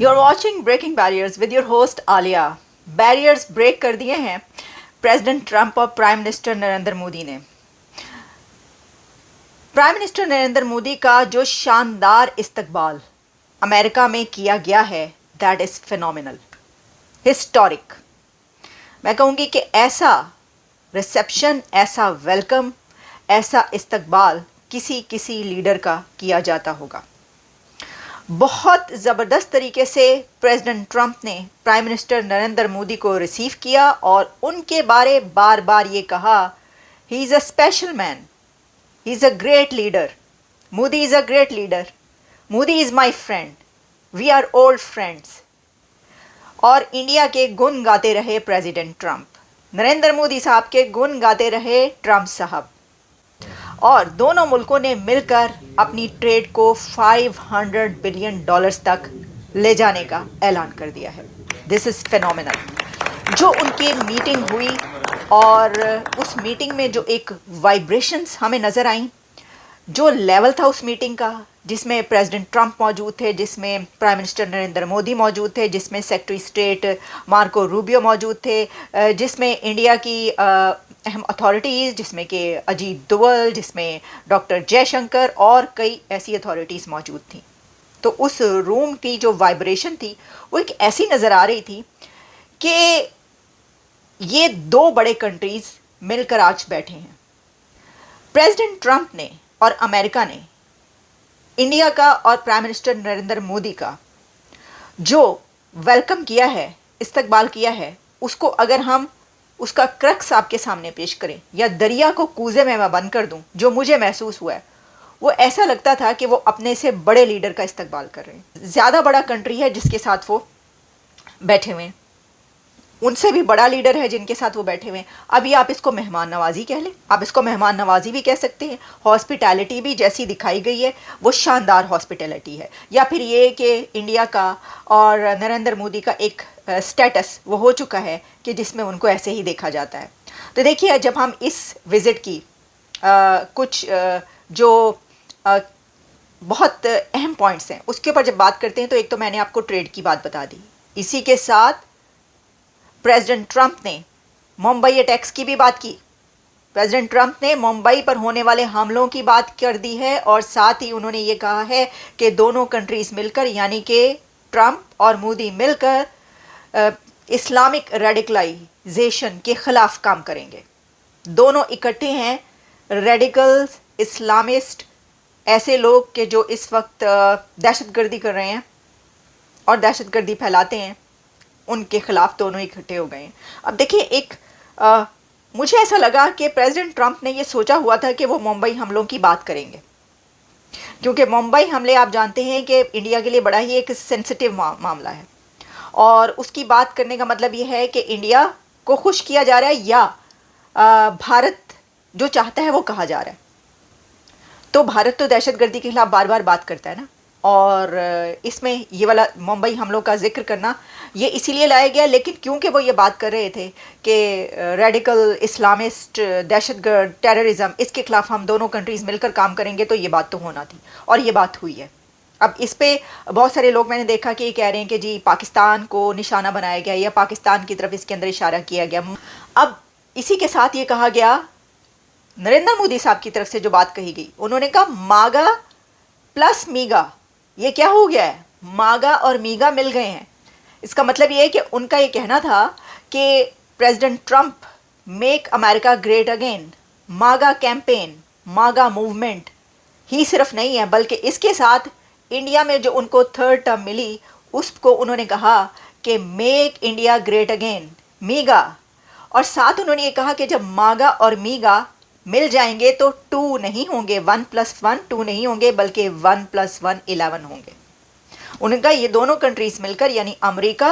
You're watching Breaking Barriers with your host Alia. Barriers break कर दिए हैं प्रेसिडेंट ट्रंप और प्राइम मिनिस्टर नरेंद्र मोदी ने। प्राइम मिनिस्टर नरेंद्र मोदी का जो शानदार इस्तकबाल अमेरिका में किया गया है, दैट इज़ फिनोमिनल, हिस्टोरिक। मैं कहूँगी कि ऐसा रिसेप्शन, ऐसा वेलकम, ऐसा इस्तकबाल किसी लीडर का किया जाता होगा। बहुत ज़बरदस्त तरीके से प्रेसिडेंट ट्रंप ने प्राइम मिनिस्टर नरेंद्र मोदी को रिसीव किया और उनके बारे बार बार ये कहा, he is a special man, he is a great leader, Modi is a great leader, Modi is my friend, we are old friends. और इंडिया के गुण गाते रहे प्रेसिडेंट ट्रंप, नरेंद्र मोदी साहब के गुण गाते रहे ट्रंप साहब। और दोनों मुल्कों ने मिलकर अपनी ट्रेड को $500 बिलियन तक ले जाने का ऐलान कर दिया है। This is phenomenal. जो उनकी मीटिंग हुई और उस मीटिंग में जो एक वाइब्रेशंस हमें नज़र आई, जो लेवल था उस मीटिंग का, जिसमें प्रेसिडेंट ट्रंप मौजूद थे, जिसमें प्राइम मिनिस्टर नरेंद्र मोदी मौजूद थे, जिसमें सेक्रेटरी स्टेट मार्को रूबियो मौजूद थे, जिसमें इंडिया की अहम अथॉरिटीज़, जिसमें कि अजीत दोवल, जिसमें डॉक्टर जयशंकर और कई ऐसी अथॉरिटीज़ मौजूद थी। तो उस रूम की जो वाइब्रेशन थी वो एक ऐसी नज़र आ रही थी कि ये दो बड़े कंट्रीज़ मिलकर आज बैठे हैं। प्रेसिडेंट ट्रंप ने और अमेरिका ने इंडिया का और प्राइम मिनिस्टर नरेंद्र मोदी का जो वेलकम किया है, इस्तकबाल किया है, उसको अगर हम उसका क्रक्स आपके सामने पेश करें या दरिया को कूजे में मैं बंद कर दूं, जो मुझे महसूस हुआ है वो ऐसा लगता था कि वो अपने से बड़े लीडर का इस्तकबाल कर रहे हैं। ज़्यादा बड़ा कंट्री है जिसके साथ वो बैठे हुए हैं, उनसे भी बड़ा लीडर है जिनके साथ वो बैठे हुए हैं। अभी आप इसको मेहमान नवाजी कह लें, आप इसको मेहमान नवाजी भी कह सकते हैं। हॉस्पिटैलिटी भी जैसी दिखाई गई है वो शानदार हॉस्पिटैलिटी है। या फिर ये कि इंडिया का और नरेंद्र मोदी का एक स्टेटस वो हो चुका है कि जिसमें उनको ऐसे ही देखा जाता है। तो देखिए, जब हम इस विज़िट की कुछ जो बहुत अहम पॉइंट्स हैं उसके ऊपर जब बात करते हैं, तो एक तो मैंने आपको ट्रेड की बात बता दी, इसी के साथ प्रेसिडेंट ट्रंप ने मुंबई अटैक्स की भी बात की। प्रेसिडेंट ट्रंप ने मुंबई पर होने वाले हमलों की बात कर दी है और साथ ही उन्होंने ये कहा है कि दोनों कंट्रीज़ मिलकर, यानी कि ट्रंप और मोदी मिलकर इस्लामिक रेडिकलाइजेशन के ख़िलाफ़ काम करेंगे। दोनों इकट्ठे हैं, रेडिकल्स, इस्लामिस्ट, ऐसे लोग के जो इस वक्त दहशतगर्दी कर रहे हैं और दहशतगर्दी फैलाते हैं, उनके ख़िलाफ़ दोनों इकट्ठे हो गए हैं। अब देखिए, मुझे ऐसा लगा कि प्रेसिडेंट ट्रंप ने ये सोचा हुआ था कि वो मुंबई हमलों की बात करेंगे, क्योंकि मुंबई हमले आप जानते हैं कि इंडिया के लिए बड़ा ही एक सेंसिटिव मामला है और उसकी बात करने का मतलब ये है कि इंडिया को खुश किया जा रहा है या भारत जो चाहता है वो कहा जा रहा है। तो भारत तो दहशतगर्दी के खिलाफ़ बार बार बात करता है ना, और इसमें ये वाला मुंबई हमलों का जिक्र करना ये इसीलिए लाया गया, लेकिन क्योंकि वो ये बात कर रहे थे कि रेडिकल, इस्लामिस्ट, दहशतगर्द, टेररिज्म, इसके ख़िलाफ़ हम दोनों कंट्रीज़ मिलकर काम करेंगे, तो ये बात तो होना थी और ये बात हुई है। अब इस पे बहुत सारे लोग मैंने देखा कि ये कह रहे हैं कि जी पाकिस्तान को निशाना बनाया गया या पाकिस्तान की तरफ इसके अंदर इशारा किया गया। अब इसी के साथ ये कहा गया, नरेंद्र मोदी साहब की तरफ से जो बात कही गई, उन्होंने कहा मागा प्लस मीगा। ये क्या हो गया है? मागा और मीगा मिल गए हैं। इसका मतलब ये है कि उनका ये कहना था कि president Trump make America great again, मागा कैंपेन, मागा मूवमेंट ही सिर्फ नहीं है, बल्कि इसके साथ इंडिया में जो उनको थर्ड टर्म मिली उसको उन्होंने कहा कि मेक इंडिया ग्रेट अगेन, मीगा। और साथ उन्होंने ये कहा कि जब मागा और मीगा मिल जाएंगे तो 2 नहीं होंगे, 1 + 1 2 नहीं होंगे, बल्कि 1 + 1 11 होंगे। उनका ये दोनों कंट्रीज़ मिलकर, यानी अमेरिका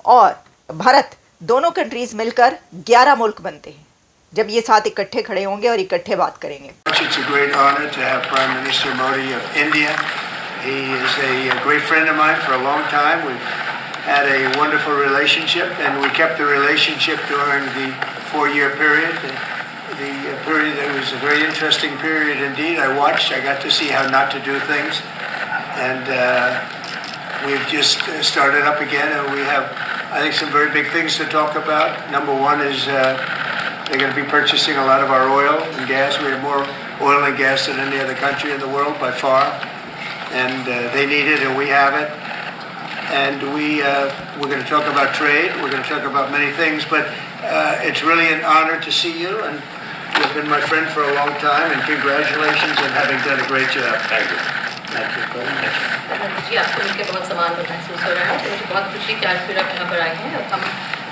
और भारत, दोनों कंट्रीज़ मिलकर 11 मुल्क बनते हैं जब ये साथ इकट्ठे खड़े होंगे और इकट्ठे बात करेंगे। It's a great honor to have Prime Minister Modi of India. He is a great friend of mine for a long time. We've had a wonderful relationship, and we kept the relationship during the 4-year period. The period that was a very interesting period indeed. I got to see how not to do things, and we've just started up again, and we have, I think, some very big things to talk about. Number one is they're going to be purchasing a lot of our oil and gas. We have more oil and gas than any other country in the world by far, and they need it, and we have it. And we're going to talk about trade. We're going to talk about many things, but it's really an honor to see you, and you've been my friend for a long time, and congratulations on having done a great job. Thank you. Thank you. जी आपको मिलकर बहुत सम्मान महसूस हो रहा है, तो मुझे बहुत खुशी कि आज फिर आप यहाँ पर आए हैं। और हम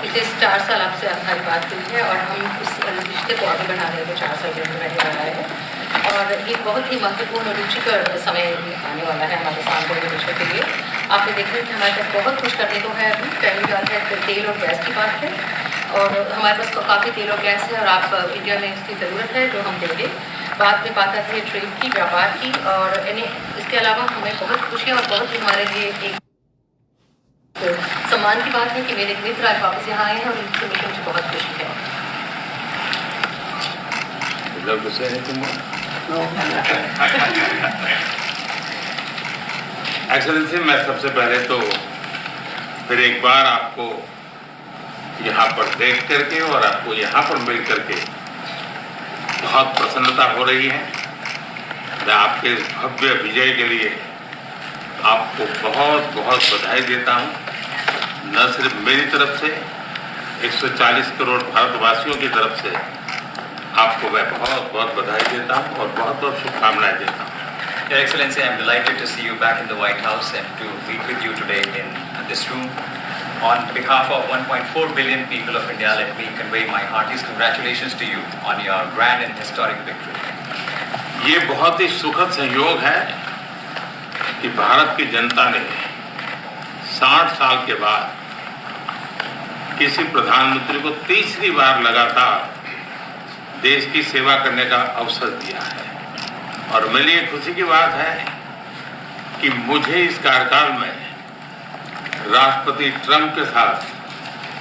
पिछले 4 साल आपसे हमारी बात हुई है और हम उस रिश्ते को आगे बढ़ाने को 4 साल में रहने वाला है, और ये बहुत ही महत्वपूर्ण और रुचिकर समय आने वाला है हमारे सामने भविष्य के लिए। आपने देखा कि हमारे पास बहुत कुछ करने को है। अभी पहली बात है फिर तेल और गैस की बात है, और हमारे पास काफ़ी तेल और गैस है और आप इंडिया में इसकी ज़रूरत है जो हम देंगे। बाद में बात आती है ट्रेड की, व्यापार की, और इसके अलावा हमें बहुत खुशी और बहुत ही हमारे लिए एक सम्मान की बात है कि मेरे मित्र आज वापस यहाँ आए हैं और इनसे मिलकर मुझे बहुत खुशी है। एक्सेलेंसी, मैं सबसे पहले तो फिर एक बार आपको यहाँ पर देख करके और आपको यहाँ पर मिल करके बहुत प्रसन्नता हो रही है। मैं आपके इस भव्य विजय के लिए आपको बहुत बहुत बधाई देता हूँ। न सिर्फ मेरी तरफ से, 140 करोड़ भारतवासियों की तरफ से आपको मैं बहुत बहुत बधाई देता हूँ और बहुत बहुत शुभकामनाएं देता हूँ। Your Excellency, I am delighted to see you back in the White House and to meet with you today in this room. On behalf of 1.4 billion people of India, let me convey my heartiest congratulations to you on your grand and historic victory. ये बहुत ही सुखद संयोग है कि भारत की जनता ने 60 साल के बाद किसी प्रधानमंत्री को तीसरी बार लगातार देश की सेवा करने का अवसर दिया है, और मेरे लिए खुशी की बात है कि मुझे इस कार्यकाल में राष्ट्रपति ट्रंप के साथ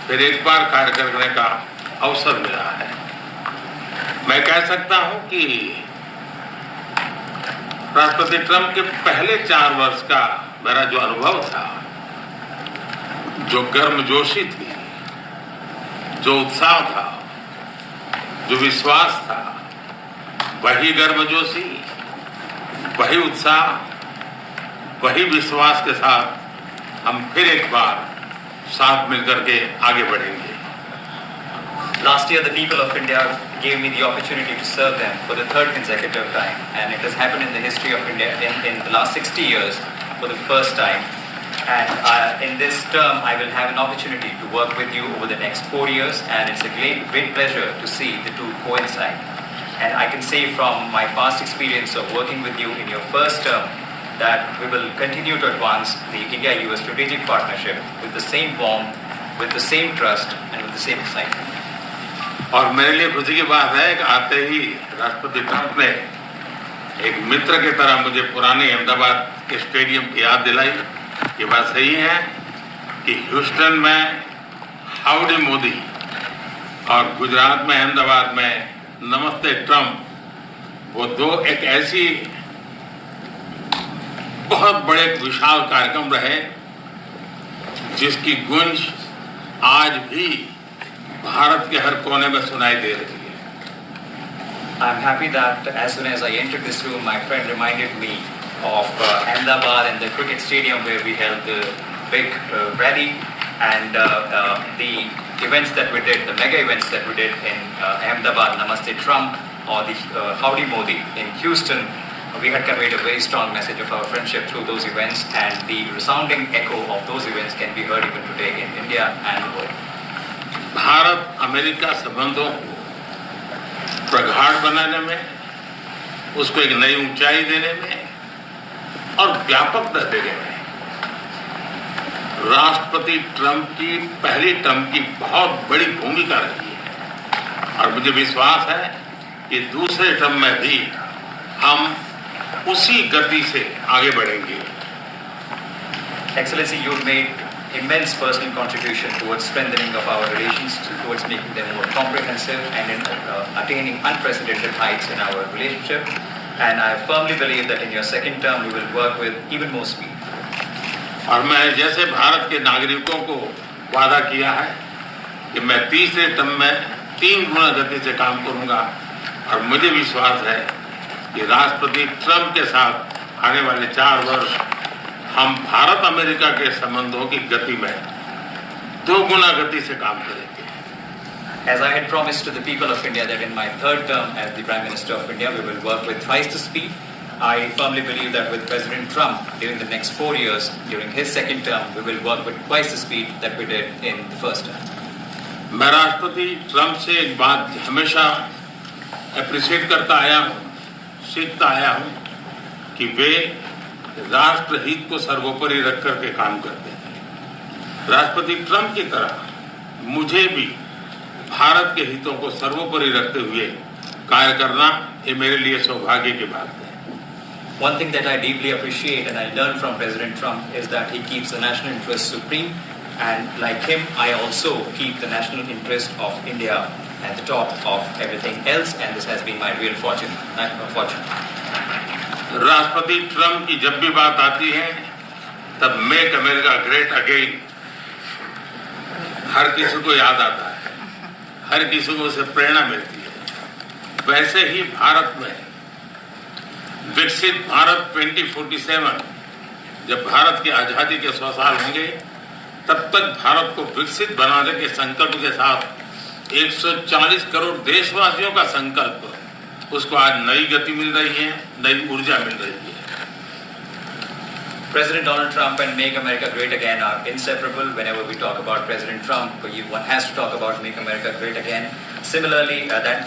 फिर एक बार कार्य करने का अवसर मिला है। मैं कह सकता हूं कि राष्ट्रपति ट्रंप के पहले 4 वर्ष का मेरा जो अनुभव था, जो गर्मजोशी थी, जो उत्साह था, जो विश्वास था, वही गर्मजोशी, वही उत्साह, वही विश्वास के साथ हम फिर एक बार साथ मिलकर के आगे बढ़ेंगे। Last year, the people of India gave me the opportunity to serve them for the 3rd consecutive time, and it has happened in the history of India in the last 60 years for the first time. And in this term, I will have an opportunity to work with you over the next 4 years, and it's a great pleasure to see the two coincide. And I can say from my past experience of working with you in your first term that we will continue to advance the India-US strategic partnership with the same warmth, with the same trust, and with the same excitement. और मेरे लिए खुशी की बात है कि आते ही राष्ट्रपति ट्रंप ने एक मित्र की तरह मुझे पुराने अहमदाबाद के स्टेडियम की याद दिलाई। ये बात सही है कि ह्यूस्टन में हाउडी मोदी और गुजरात में अहमदाबाद में नमस्ते ट्रंप, वो दो एक ऐसी बहुत बड़े विशाल कार्यक्रम रहे जिसकी गूंज आज भी भारत के हर कोने में सुनाई दे रही है। I'm happy that as soon as I entered this room, my friend reminded me of Ahmedabad and the cricket stadium where we held the big rally, and the events that we did, the mega events that we did in Ahmedabad, Namaste Trump, or the Howdy Modi in Houston. We had conveyed a very strong message of our friendship through those events, and the resounding echo of those events can be heard even today in India and the world. Bharat America संबंधों को प्रगाढ़ बनाने में, उसको एक नई ऊंचाई देने में और व्यापकता देने में राष्ट्रपति ट्रंप की पहली टर्म की बहुत बड़ी भूमिका रही है, और मुझे विश्वास है कि दूसरे टर्म में भी हम उसी गति से आगे बढ़ेंगे। Excellency, you have made immense personal contribution towards strengthening of our relations, towards making them more comprehensive and in attaining unprecedented heights in our relationship. And I firmly believe that in your second term, we will work with even more speed. और मैं जैसे भारत के नागरिकों को वादा किया है कि मैं तीसरे टर्म में 3 गुना गति से काम करूंगा, और मुझे विश्वास है कि राष्ट्रपति ट्रंप के साथ आने वाले 4 वर्ष हम भारत अमेरिका के संबंधों की गति में 2 गुना गति से काम करेंगे। As I had promised to the people of India that in my third term as the Prime Minister of India, we will work with twice the speed. I firmly believe that with President Trump, during the next 4 years, during his second term, we will work with twice the speed that we did in the first term. मैं राष्ट्रपति Trump से एक बात हमेशा appreciate करता आया हूँ, सीखता आया हूँ कि वे राष्ट्रहित को सर्वोपरि रख करके काम करते हैं। राष्ट्रपति ट्रंप की तरह मुझे भी भारत के हितों को सर्वोपरि रखते हुए कार्य करना ये मेरे लिए सौभाग्य की बात है। One thing that I deeply appreciate and I learned from President Trump is that he keeps the national interest supreme, and like him, I also keep the national interest of India at the top of everything else, and this has been my real fortune. राष्ट्रपति Trump की जब भी बात आती है तब make America great again हर किसी को याद आता है, हर किसी को उससे प्रेरणा मिलती है। वैसे ही भारत में विकसित भारत 2047, जब भारत की आजादी के 100 साल होंगे, तब तक भारत को विकसित बनाने के संकल्प के साथ 140 करोड़ देशवासियों का संकल्प, उसको आज नई गति मिल रही है, नई ऊर्जा मिल रही है। President Donald Trump and Make America Great Again are inseparable. Whenever we talk about President Trump, one has to talk about Make America Great Again. Similarly, that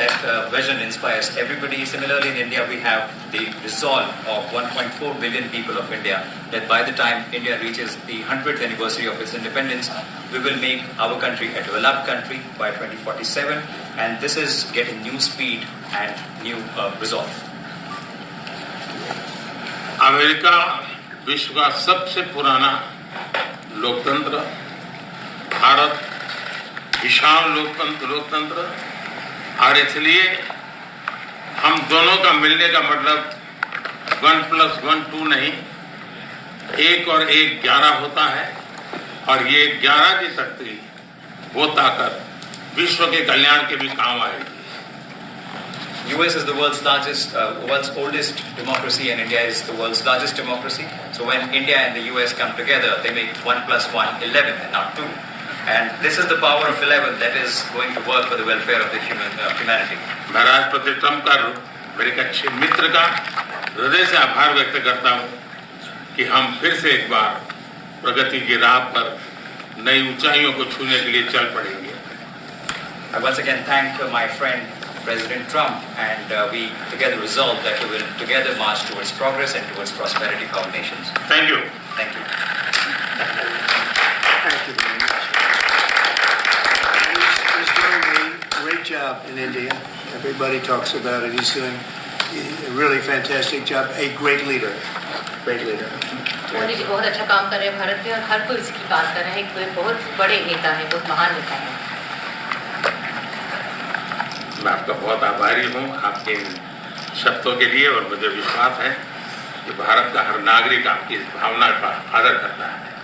vision inspires everybody. Similarly, in India, we have the resolve of 1.4 billion people of India that by the time India reaches the 100th anniversary of its independence, we will make our country a developed country by 2047. And this is getting new speed and new resolve. America विश्व का सबसे पुराना लोकतंत्र, भारत विशाल लोकतंत्र, और इसलिए हम दोनों का मिलने का मतलब 1+1 2 नहीं, 1 और 1 11 होता है, और ये 11 की शक्ति, वो ताकत विश्व के कल्याण के भी काम आएगी। US is the world's oldest democracy, and India is the world's largest democracy. So when India and the US come together, they make 1+1 11 and not 2. And this is the power of 11 that is going to work for the welfare of the humanity. मैं राष्ट्रपति Trump का, मेरे एक अच्छे मित्र का हृदय से आभार व्यक्त करता हूँ कि हम फिर से एक बार प्रगति की राह पर नई ऊंचाइयों को छूने के लिए चल पड़ेंगे। I once again thank my friend President Trump, and we together resolve that we will together march towards progress and towards prosperity for our nations. Thank you. Thank you. Thank you very much. He's doing a great job in India. Everybody talks about it. He's doing a really fantastic job. A great leader. Great leader. Modi ji बहुत अच्छा काम कर रहे हैं भारत में, और हर कोई इसकी बात कर रहा है। कोई बहुत बड़े नेता हैं, बहुत महान नेता हैं। मैं आपका बहुत आभारी हूँ आपके इन शब्दों के लिए, और मुझे विश्वास है कि भारत का हर नागरिक आपकी इस भावना का आदर करता है।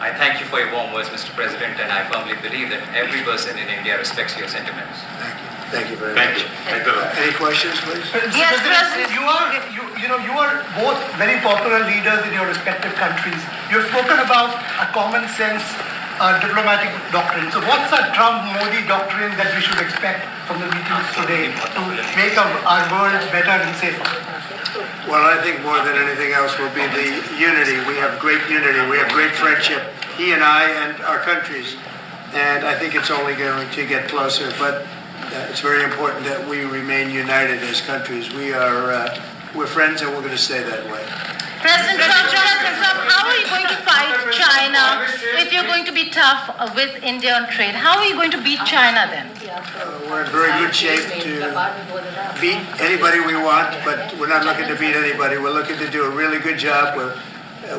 I thank you for your warm words, Mr. President, and I firmly believe that every person in India respects your sentiments. Thank you very Thank much. you. Thank you. Any questions, please? Yes, President. You are both very popular leaders in your respective countries. You've spoken about a common sense diplomatic doctrine. So what's a Trump-Modi doctrine that we should expect from the meetings today to make our world better and safer? Well, I think more than anything else will be the unity. We have great unity. We have great friendship, he and I and our countries. And I think it's only going to get closer. But it's very important that we remain united as countries. We're friends, and we're going to stay that way. President Trump, how are you going to fight China if you're going to be tough with India on trade? How are you going to beat China then? We're in very good shape to beat anybody we want, but we're not looking to beat anybody. We're looking to do a really good job.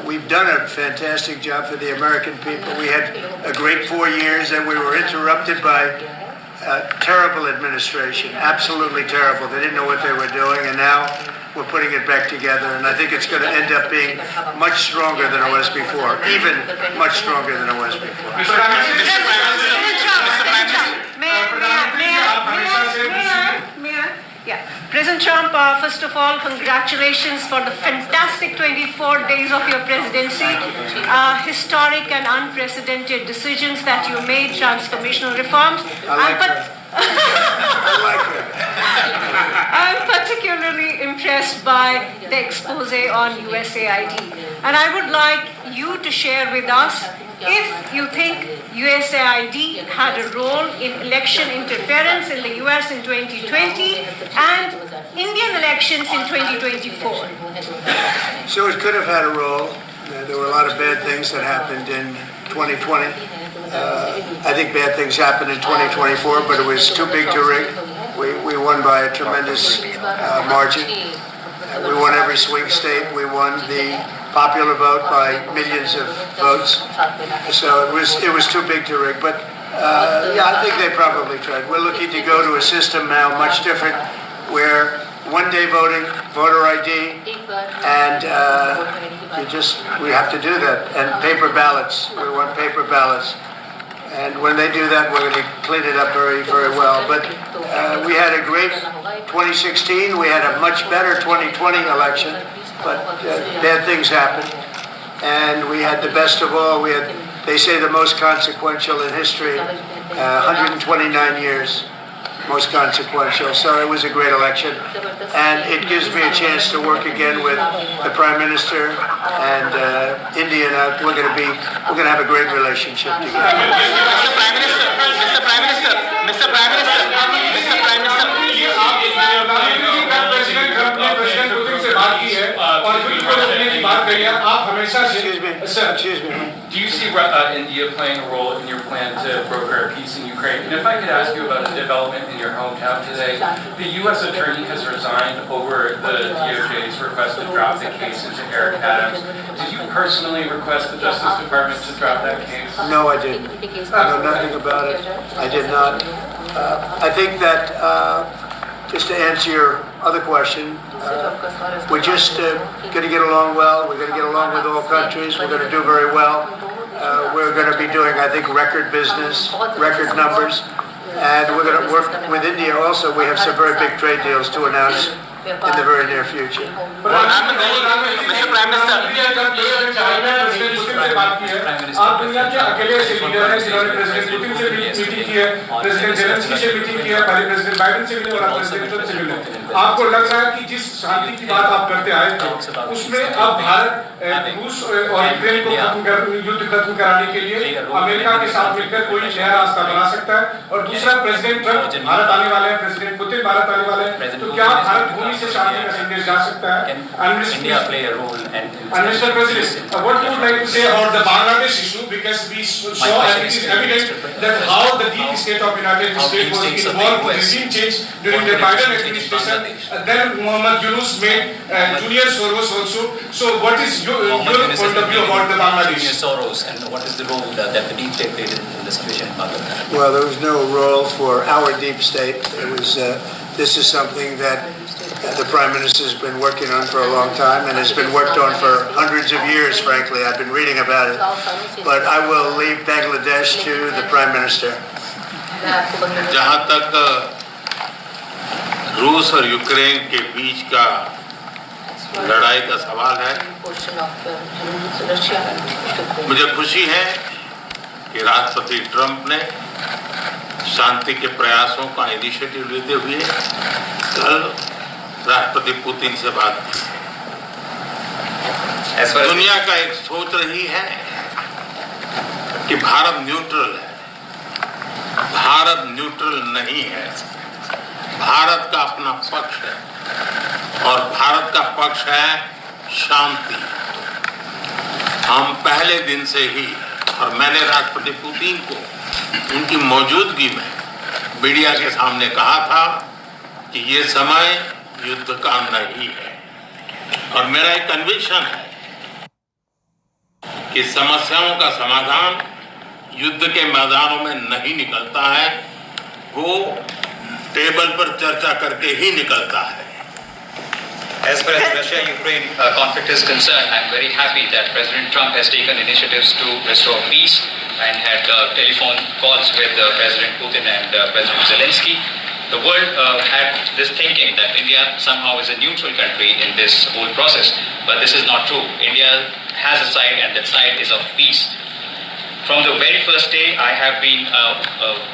We've done a fantastic job for the American people. We had a great 4 years, and we were interrupted by terrible administration, absolutely terrible. They didn't know what they were doing, and now we're putting it back together, and I think it's going to end up being much stronger than it was before, even much stronger than it was before. President Trump, first of all, congratulations for the fantastic 24 days of your presidency. Historic and unprecedented decisions that you made, transformational reforms. I'm particularly impressed by the expose on USAID. And I would like you to share with us if you think USAID had a role in election interference in the US in 2020 and Indian elections in 2024. So it could have had a role. There were a lot of bad things that happened in 2020. I think bad things happened in 2024, but it was too big to rig. We won by a tremendous margin. We won every swing state. We won the popular vote by millions of votes. So it was too big to rig. But yeah, I think they probably tried. We're looking to go to a system now much different, where one-day voting, voter ID, and we have to do that. And paper ballots. We want paper ballots. And when they do that, we're going to clean it up very, very well. But we had a great 2016. We had a much better 2020 election. But bad things happened. And we had the best of all. We had, they say, the most consequential in history. 129 years. Most consequential. So it was a great election. And it gives me a chance to work again with the Prime Minister and India. And we're going to have a great relationship together. Mr. Prime Minister, Mr. Prime Minister, Mr. Prime Minister, Mr. Prime Minister. Excuse me. Do you see India playing a role in your plan to broker peace in Ukraine? And if I could ask you about a development in your hometown today, the U.S. Attorney has resigned over the DOJ's request to drop the case into Eric Adams. Did you personally request the Justice Department to drop that case? No, I didn't. I know nothing about it. I did not. I think that, just to answer your other question, we're just going to get along well. We're going to get along with all countries. We're going to do very well. We're going to be doing, I think, record business, record numbers. And we're going to work with India also. We have some very big trade deals to announce in the very near future. Mr. Prime Minister. आप दुनिया के अकेले ऐसे leader हैं जिन्होंने president Putin से भी meeting की है, प्रेसिडेंट जेलेंस्की से मीटिंग की है, पहले प्रेसिडेंट बाइडेन से मिले और अब प्रेसिडेंट ट्रंप से मिले। आपको लग रहा है कि जिस शांति की बात आप करते आए थे, उसमें अब भारत रूस और यूक्रेन को युद्ध खत्म कराने के लिए अमेरिका के साथ मिलकर कोई नया रास्ता बना सकता है। और दूसरा, प्रेसिडेंट ट्रंप भारत आने वाले हैं, प्रेसिडेंट पुतिन भारत आने वाले हैं, तो क्या भारत भूमि से शांति का संदेश जा सकता है? And Mr. President, what would you like to say about the Bangladesh issue, because we saw and it is evident that how the deep state of United States was involved with regime change during the Biden administration. Then Muhammad Yunus made Julian Soros also. So what is your point of view about the Bangladesh? Julian Soros, and what is the role that the deep state played in the situation in Bangladesh? Well, there was no role for our deep state. It was. This is something that the Prime Minister has been working on for a long time and has been worked on for hundreds of years, frankly. I've been reading about it. But I will leave Bangladesh to the Prime Minister. जहाँ तक रूस और Ukraine के बीच का लड़ाई का सवाल है, मुझे खुशी है कि राष्ट्रपति ट्रंप ने शांति के प्रयासों का इनिशिएटिव लेते हुए कल राष्ट्रपति पुतिन से बात की। दुनिया का एक सोच रही है कि भारत न्यूट्रल है। भारत न्यूट्रल नहीं है। भारत का अपना पक्ष है और भारत का पक्ष है शांति। हम पहले दिन से ही, और मैंने राष्ट्रपति पुतिन को उनकी मौजूदगी में मीडिया के सामने कहा था कि ये समय युद्ध का नहीं है, और मेरा एक कन्विक्शन है कि समस्याओं का समाधान युद्ध के मैदानों में नहीं निकलता है, वो टेबल पर चर्चा करके ही निकलता है। As far as Russia-Ukraine conflict is concerned, I'm very happy that President Trump has taken initiatives to restore peace and had telephone calls with President Putin and President Zelensky. The world had this thinking that India somehow is a neutral country in this whole process, but this is not true. India has a side, and that side is of peace. From the very first day, I have been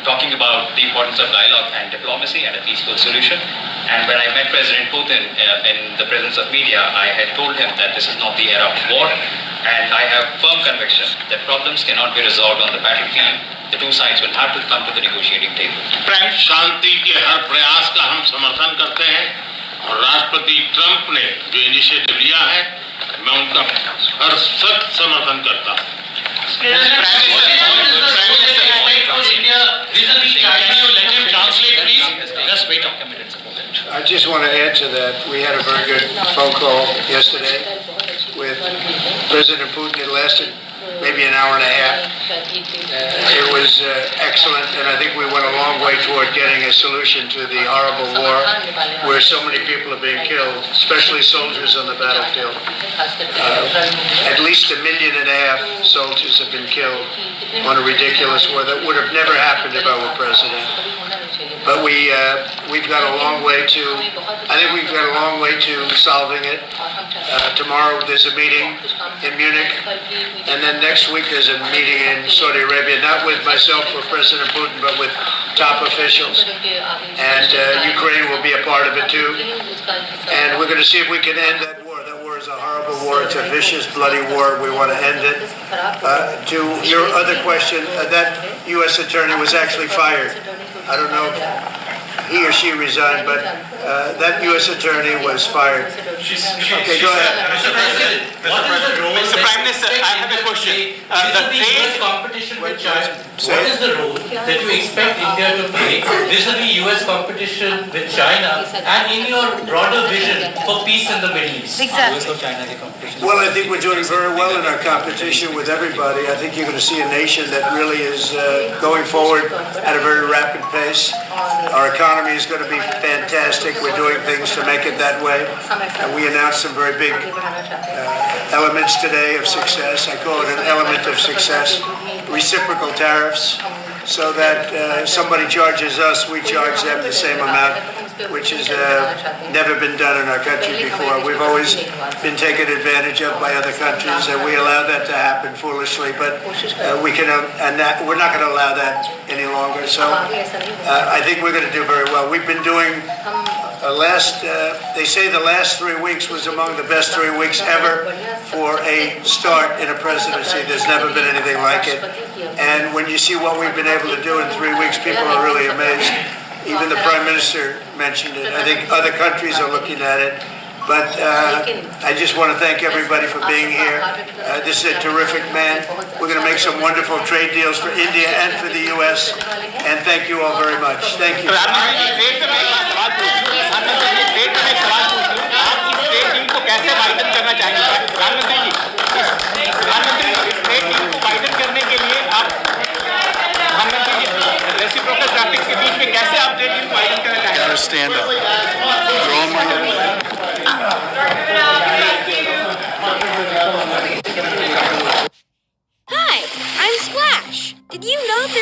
talking about the importance of dialogue and diplomacy and a peaceful solution. And when I met President Putin in the presence of media, I had told him that this is not the era of war, and I have firm conviction that problems cannot be resolved on the battlefield. The two sides will have to come to the negotiating table. शांति के हर प्रयास का हम समर्थन करते हैं और राष्ट्रपति Trump ने जो इनिशिएटिव लिया है, मैं उनका हर सख्त समर्थन करता हूँ। I just want to add to that. We had a very good phone call yesterday with President Putin. It lasted maybe an hour and a half. It was excellent, and I think we went a long way toward getting a solution to the horrible war where so many people are being killed, especially soldiers on the battlefield. At least 1.5 million soldiers have been killed on a ridiculous war that would have never happened if I were president. But we've got a long way to, I think we've got a long way to solving it. Tomorrow there's a meeting in Munich, and then next week there's a meeting in Saudi Arabia, not with myself or President Putin, but with top officials. And Ukraine will be a part of it too. And we're going to see if we can end that war. That war is a horrible war. It's a vicious, bloody war. We want to end it. To your other question, that U.S. attorney was actually fired. I don't know if he or she resigned, but that U.S. attorney was fired. Okay, go ahead. Mr. Prime Minister, I have a question. The trade competition with China. What is the role that you expect India to play vis-a-vis U.S. competition with China, and in your broader vision for peace in the Middle East? Exactly. Well, I think we're doing very well in our competition with everybody. I think you're going to see a nation that really is going forward at a very rapid pace. Our economy is going to be fantastic. We're doing things to make it that way. And we announced some very big elements today of success. I call it an element of success. Reciprocal tariffs, so that somebody charges us, we charge them the same amount, which has never been done in our country before. We've always been taken advantage of by other countries, and we allow that to happen foolishly, but we're not going to allow that any longer. So I think we're going to do very well. We've been doing they say the last 3 weeks was among the best 3 weeks ever for a start in a presidency. There's never been anything like it. And when you see what we've been able to do in 3 weeks, people are really amazed. Even the Prime Minister mentioned it. I think other countries are looking at it. But I just want to thank everybody for being here. This is a terrific man. We're going to make some wonderful trade deals for India and for the U.S. And thank you all very much. Thank you. Stand up. You're on my Hi, I'm Splash. Did you know there